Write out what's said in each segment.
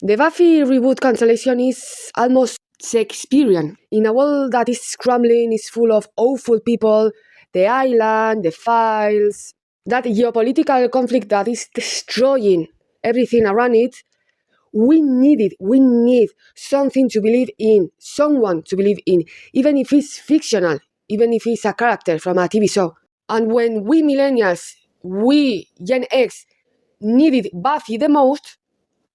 The Buffy reboot cancellation is almost Shakespearean. In a world that is crumbling, is full of awful people, the island, the files, that geopolitical conflict that is destroying everything around it, we need it. We need something to believe in, someone to believe in, even if it's fictional, even if it's a character from a TV show. And when we millennials, we Gen X, needed Buffy the most,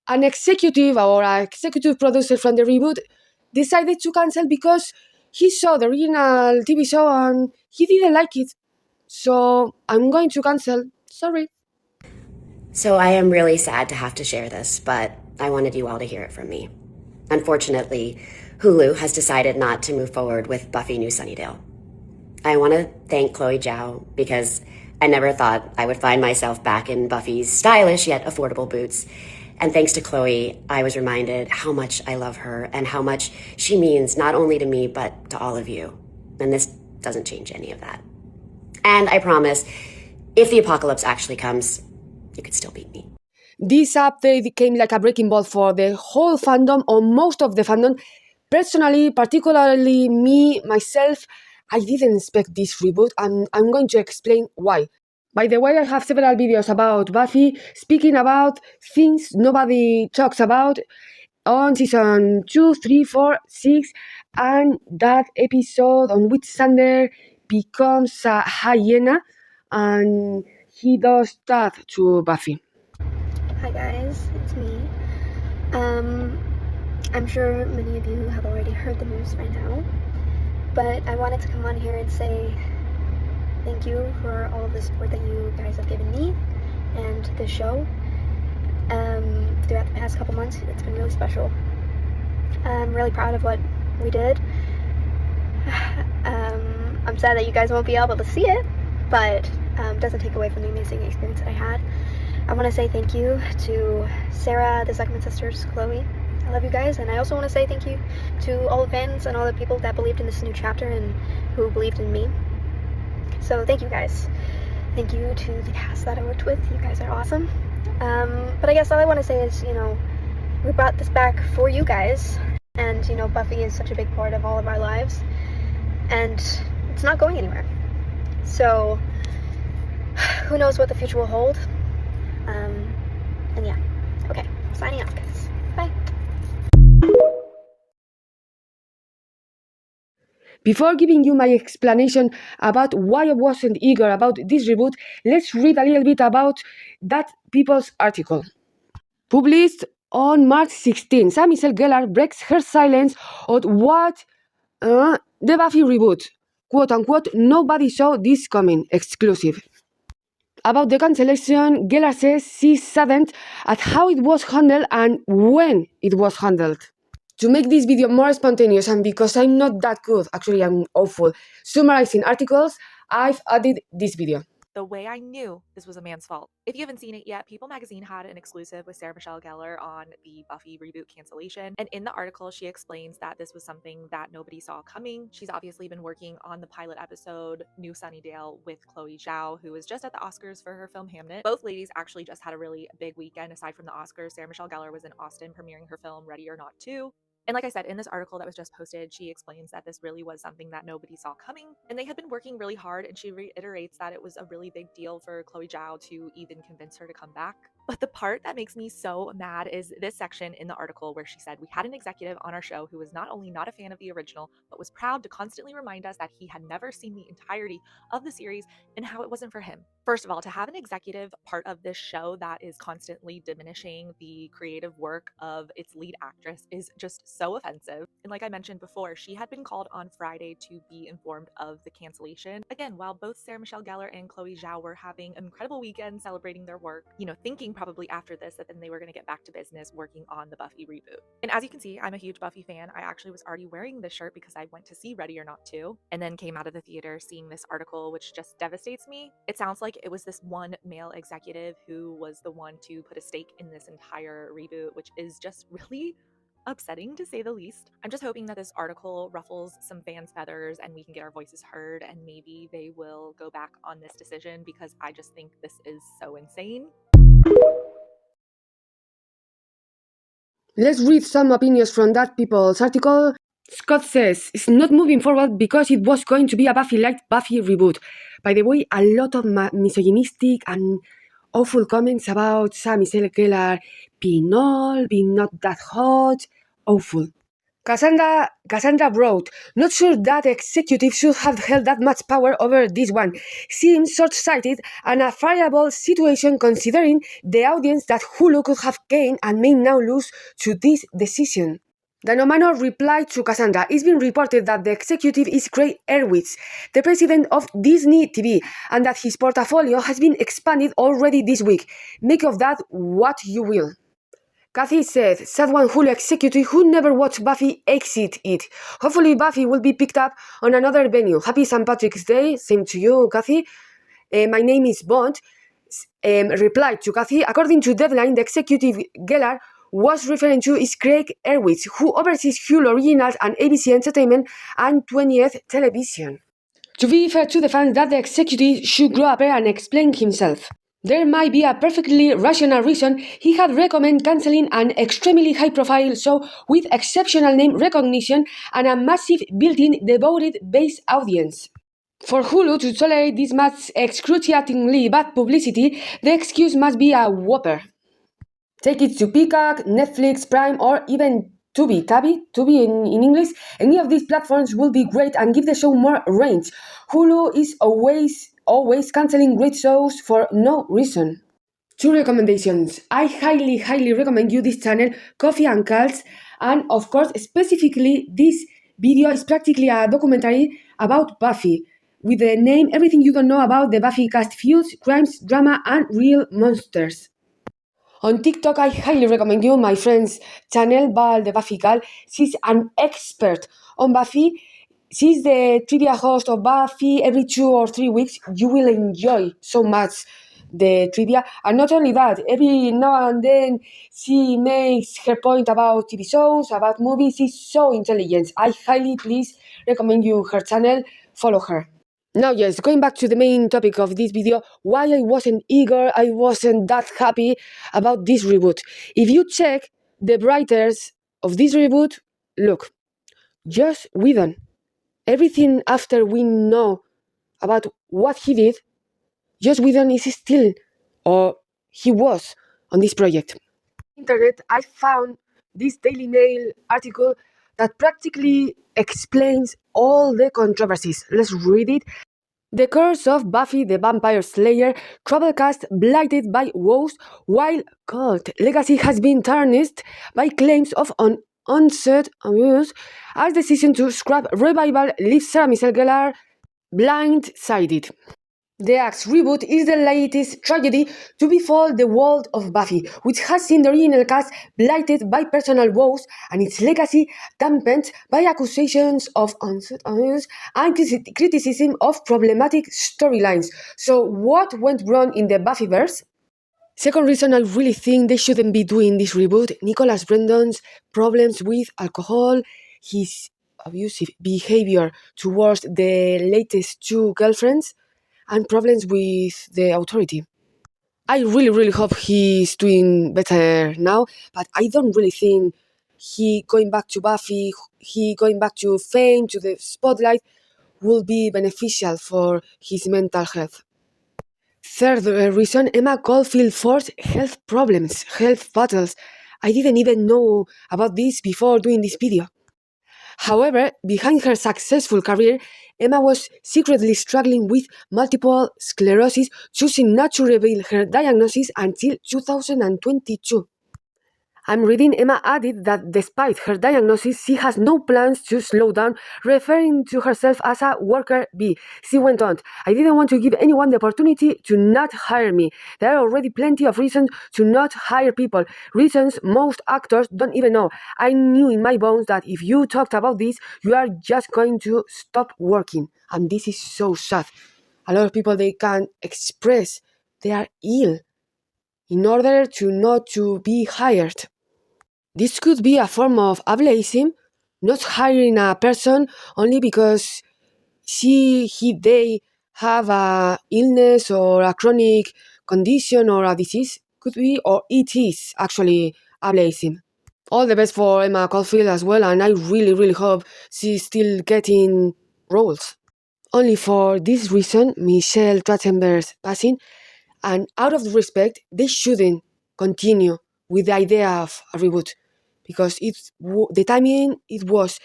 an executive or an executive producer from the reboot decided to cancel because he saw the original TV show and he didn't like it. So I'm going to cancel. Sorry. So I am really sad to have to share this, but I wanted you all to hear it from me. Unfortunately, Hulu has decided not to move forward with Buffy New Sunnydale. I want to thank Chloe Zhao because I never thought I would find myself back in Buffy's stylish yet affordable boots. And thanks to Chloe, I was reminded how much I love her and how much she means not only to me, but to all of you. And this doesn't change any of that. And I promise, if the apocalypse actually comes, you could still beat me. This update came like a breaking ball for the whole fandom, or most of the fandom. Personally, particularly me, myself, I didn't expect this reboot, and I'm going to explain why. By the way, I have several videos about Buffy, speaking about things nobody talks about on season 2, 3, 4, 6, and that episode on which Sander becomes a hyena, and he does that to Buffy. Hi guys, it's me. I'm sure many of you have already heard the news by now, but I wanted to come on here and say thank you for all of the support that you guys have given me and the show. Throughout the past couple months, it's been really special. I'm really proud of what we did. I'm sad that you guys won't be able to see it, but it doesn't take away from the amazing experience that I had. I want to say thank you to Sarah, the Zuckerman sisters, Chloe. I love you guys, and I also want to say thank you to all the fans and all the people that believed in this new chapter and who believed in me. So thank you guys. Thank you to the cast that I worked with. You guys are awesome. But I guess all I want to say is, we brought this back for you guys, and Buffy is such a big part of all of our lives, and it's not going anywhere. So who knows what the future will hold. And yeah, okay, signing off, guys. Bye. Before giving you my explanation about why I wasn't eager about this reboot, let's read a little bit about that People's article. Published on March 16, Sarah Michelle Gellar breaks her silence on what the Buffy reboot, quote unquote, nobody saw this coming, exclusive. About the cancellation, Gellar says she's saddened at how it was handled and when it was handled. To make this video more spontaneous, and because I'm not that good, actually I'm awful, summarizing articles, I've added this video. The way I knew this was a man's fault. If you haven't seen it yet, People Magazine had an exclusive with Sarah Michelle Gellar on the Buffy reboot cancellation. And in the article, she explains that this was something that nobody saw coming. She's obviously been working on the pilot episode, New Sunnydale, with Chloe Zhao, who was just at the Oscars for her film Hamnet. Both ladies actually just had a really big weekend. Aside from the Oscars, Sarah Michelle Gellar was in Austin premiering her film Ready or Not 2. And like I said, in this article that was just posted, she explains that this really was something that nobody saw coming, and they had been working really hard, and she reiterates that it was a really big deal for Chloe Zhao to even convince her to come back. But the part that makes me so mad is this section in the article where she said, "We had an executive on our show who was not only not a fan of the original, but was proud to constantly remind us that he had never seen the entirety of the series and how it wasn't for him." First of all, to have an executive part of this show that is constantly diminishing the creative work of its lead actress is just so offensive. And like I mentioned before, she had been called on Friday to be informed of the cancellation. Again, while both Sarah Michelle Gellar and Chloe Zhao were having an incredible weekend celebrating their work, thinking probably after this that then they were going to get back to business working on the Buffy reboot. And as you can see, I'm a huge Buffy fan. I actually was already wearing this shirt because I went to see Ready or Not 2 and then came out of the theater seeing this article, which just devastates me. It sounds like it was this one male executive who was the one to put a stake in this entire reboot, which is just really upsetting to say the least. I'm just hoping that this article ruffles some fans' feathers and we can get our voices heard, and maybe they will go back on this decision because I just think this is so insane. Let's read some opinions from that people's article. Scott says it's not moving forward because it was going to be a Buffy-like Buffy reboot. By the way, a lot of misogynistic and awful comments about Sam Michelle Gellar being old, being not that hot. Awful. Cassandra wrote, not sure that executive should have held that much power over this one. Seems short-sighted and a variable situation considering the audience that Hulu could have gained and may now lose to this decision. Dan O'Manor replied to Cassandra, it's been reported that the executive is Craig Erwitz, the president of Disney TV, and that his portfolio has been expanded already this week. Make of that what you will. Kathy said, sad one Hulu executive who never watched Buffy exit it. Hopefully Buffy will be picked up on another venue. Happy St. Patrick's Day. Same to you, Kathy. My name is Bond. Replied to Kathy, according to Deadline, the executive Gellar was referring to is Craig Erwitz, who oversees Hulu Originals and ABC Entertainment and 20th Television. To be fair to the fans, that the executive should grow up and explain himself. There might be a perfectly rational reason he had recommended cancelling an extremely high-profile show with exceptional name recognition and a massive built-in devoted base audience. For Hulu to tolerate this much excruciatingly bad publicity, the excuse must be a whopper. Take it to Peacock, Netflix, Prime, or even Tubi in English. Any of these platforms will be great and give the show more range. Hulu is always cancelling great shows for no reason. 2 recommendations. I highly recommend you this channel, Coffee and Cults, and of course, specifically this video is practically a documentary about Buffy, with the name Everything You Don't Know About the Buffy Cast Feuds, Crimes, Drama, and Real Monsters. On TikTok, I highly recommend you my friend's channel, Val the Buffy Gal. She's an expert on Buffy. She's the trivia host of Buffy every 2 or 3 weeks. You will enjoy so much the trivia. And not only that, every now and then she makes her point about TV shows, about movies. She's so intelligent. I highly please recommend you her channel. Follow her. Now, yes, going back to the main topic of this video, why I wasn't that happy about this reboot. If you check the writers of this reboot, look, Joss Whedon. Everything after we know about what he did, Joss Whedon is still, or he was, on this project. Internet, I found this Daily Mail article that practically explains all the controversies. Let's read it. The curse of Buffy the Vampire Slayer, troubled cast blighted by woes, while cult legacy has been tarnished by claims of unanswered abuse, as decision to scrap revival leaves Sarah Michelle Gellar blindsided. The Axe reboot is the latest tragedy to befall the world of Buffy, which has seen the original cast blighted by personal woes and its legacy dampened by accusations of unanswered abuse and criticism of problematic storylines. So what went wrong in the Buffyverse? Second reason I really think they shouldn't be doing this reboot, Nicholas Brendon's problems with alcohol, his abusive behavior towards the latest 2 girlfriends, and problems with the authority. I really hope he's doing better now, but I don't really think he going back to Buffy, he going back to fame, to the spotlight, will be beneficial for his mental health. Third reason, Emma Caulfield forced health problems, health battles. I didn't even know about this before doing this video. However, behind her successful career, Emma was secretly struggling with multiple sclerosis, choosing not to reveal her diagnosis until 2022. I'm reading Emma added that despite her diagnosis, she has no plans to slow down, referring to herself as a worker bee. She went on, I didn't want to give anyone the opportunity to not hire me. There are already plenty of reasons to not hire people, reasons most actors don't even know. I knew in my bones that if you talked about this, you are just going to stop working. And this is so sad. A lot of people, they can't express they are ill in order to not to be hired. This could be a form of ableism, not hiring a person only because they have a illness or a chronic condition or a disease. Could be, or it is actually ableism. All the best for Emma Caulfield as well, and I really, really hope she's still getting roles. Only for this reason, Michelle Trachtenberg's passing, and out of respect, they shouldn't continue with the idea of a reboot, because the timing it was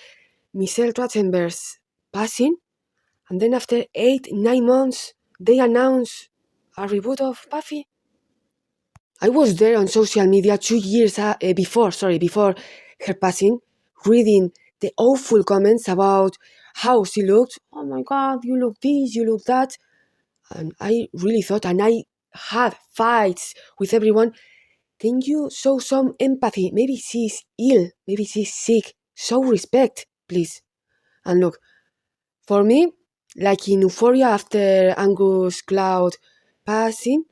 Michelle Trachtenberg's passing, and then after 8-9 months, they announced a reboot of Buffy. I was there on social media 2 years before her passing, reading the awful comments about how she looked. Oh my God, you look this, you look that. And I really thought, and I had fights with everyone. Can you show some empathy? Maybe she's ill, maybe she's sick. Show respect, please. And look, for me, like in Euphoria after Angus Cloud passing,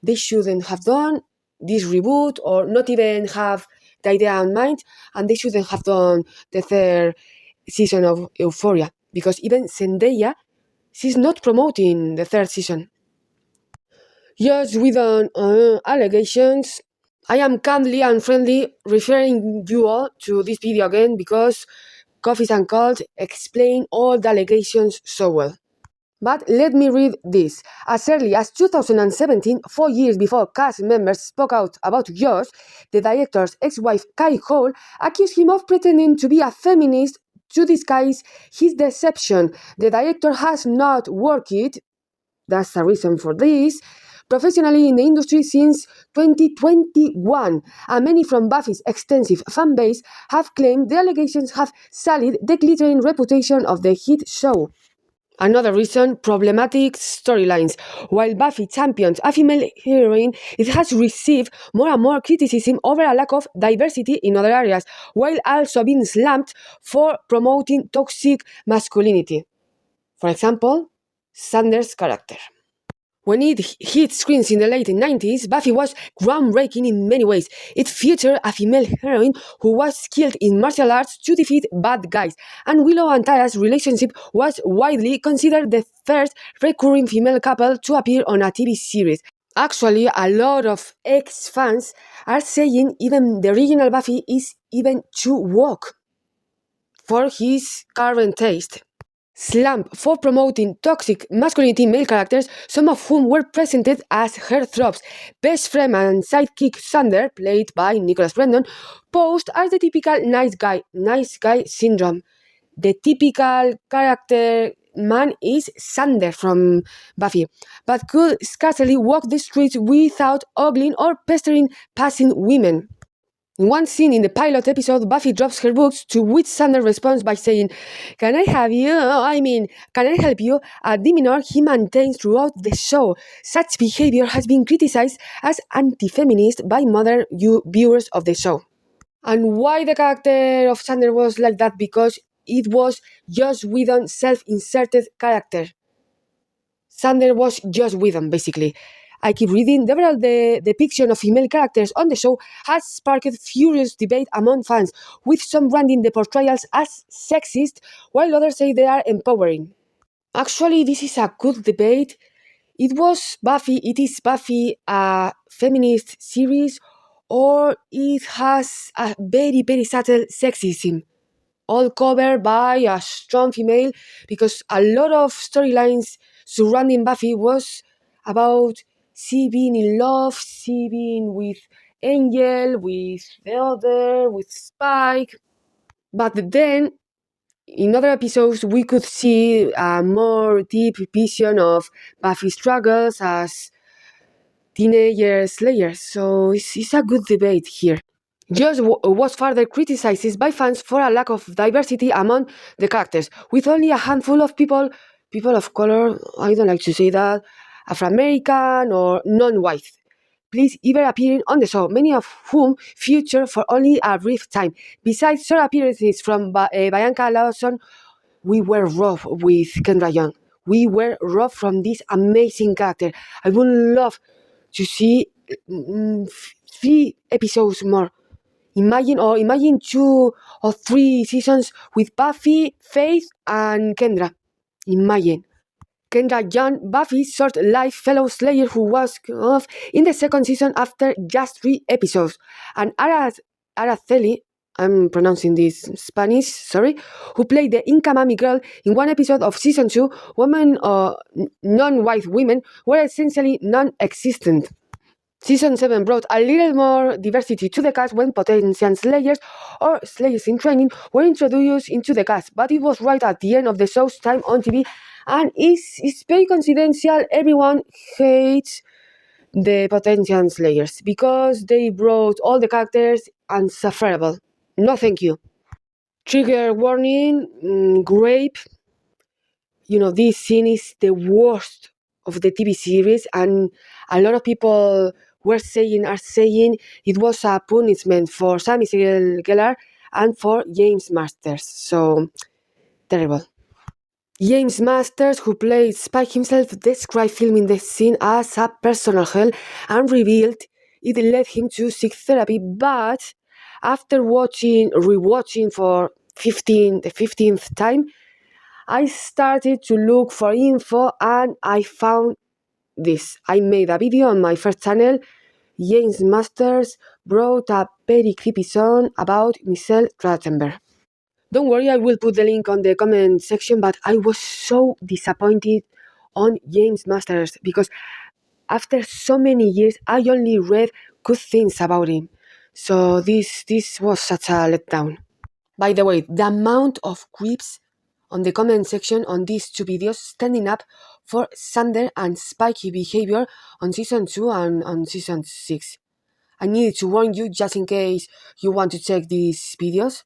they shouldn't have done this reboot or not even have the idea in mind, and they shouldn't have done the third season of Euphoria, because even Zendaya, she's not promoting the third season. Just with allegations, I am kindly and friendly referring you all to this video again because Coffees and Cult explain all the allegations so well. But let me read this. As early as 2017, 4 years before cast members spoke out about Josh, the director's ex-wife Kai Hall accused him of pretending to be a feminist to disguise his deception. The director has not worked, that's a reason for this, professionally in the industry since 2021, and many from Buffy's extensive fan base have claimed the allegations have sullied the glittering reputation of the hit show. Another reason, problematic storylines. While Buffy champions a female heroine, it has received more and more criticism over a lack of diversity in other areas, while also being slammed for promoting toxic masculinity. For example, Xander's character. When it hit screens in the late 90s, Buffy was groundbreaking in many ways. It featured a female heroine who was skilled in martial arts to defeat bad guys, and Willow and Tara's relationship was widely considered the first recurring female couple to appear on a TV series. Actually, a lot of ex-fans are saying even the original Buffy is even too woke for his current taste. Slammed for promoting toxic masculinity male characters, some of whom were presented as heartthrobs. Best friend and sidekick Xander, played by Nicholas Brendon, posed as the typical nice guy syndrome. The typical character man is Xander from Buffy, but could scarcely walk the streets without ogling or pestering passing women. In one scene in the pilot episode, Buffy drops her books, to which Xander responds by saying, can I help you? A demeanor he maintains throughout the show. Such behavior has been criticized as anti-feminist by modern viewers of the show. And why the character of Xander was like that? Because it was Joss Whedon's self-inserted character. Xander was Joss Whedon, basically. I keep reading. The depiction of female characters on the show has sparked furious debate among fans, with some branding the portrayals as sexist, while others say they are empowering. Actually, this is a good debate. It is Buffy a feminist series, or it has a very, very subtle sexism, all covered by a strong female, because a lot of storylines surrounding Buffy was about she being in love, she being with Angel, with the other, with Spike. But then, in other episodes, we could see a more deep vision of Buffy's struggles as teenager slayers. So it's a good debate here. Joss was further criticized by fans for a lack of diversity among the characters, with only a handful of people of color, I don't like to say that, Afro-American or non-white, please ever appearing on the show, many of whom feature for only a brief time. Besides short appearances from Bianca Lawson, we were robbed with Kendra Young. We were robbed from this amazing character. I would love to see 3 episodes more. Imagine 2 or 3 seasons with Buffy, Faith, and Kendra. Imagine. Kendra Young, Buffy's short-lived fellow Slayer who was off in the second season after just 3 episodes. And Araceli, I'm pronouncing this Spanish, sorry, who played the Inca Mami girl in one episode of season 2, women non-white women were essentially non-existent. Season 7 brought a little more diversity to the cast when potential slayers or slayers in training were introduced into the cast, but it was right at the end of the show's time on TV, and it's very coincidental. Everyone hates the potential slayers because they brought all the characters insufferable. No thank you. Trigger warning, grape. This scene is the worst of the TV series, and a lot of people are saying it was a punishment for Sammy Gellar and for James Masters. So terrible. James Masters, who played Spike himself, described filming the scene as a personal hell and revealed it led him to seek therapy. But after rewatching for the 15th time, I started to look for info and I found this. I made a video on my first channel. James Masters brought a very creepy song about Michelle Trachtenberg. Don't worry, I will put the link on the comment section, but I was so disappointed on James Masters because after so many years, I only read good things about him. So this was such a letdown. By the way, the amount of creeps on the comment section on these two videos standing up for Sander and Spiky behavior on season 2 and on season 6. I needed to warn you just in case you want to check these videos,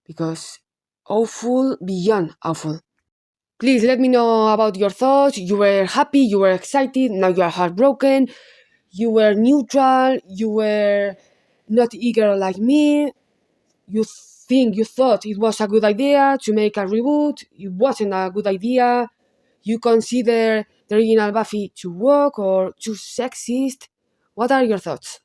because awful beyond awful. Please let me know about your thoughts. You were happy, you were excited, now you are heartbroken, you were neutral, you were not eager like me, you thought it was a good idea to make a reboot, it wasn't a good idea, you consider the original Buffy too woke or too sexist. What are your thoughts?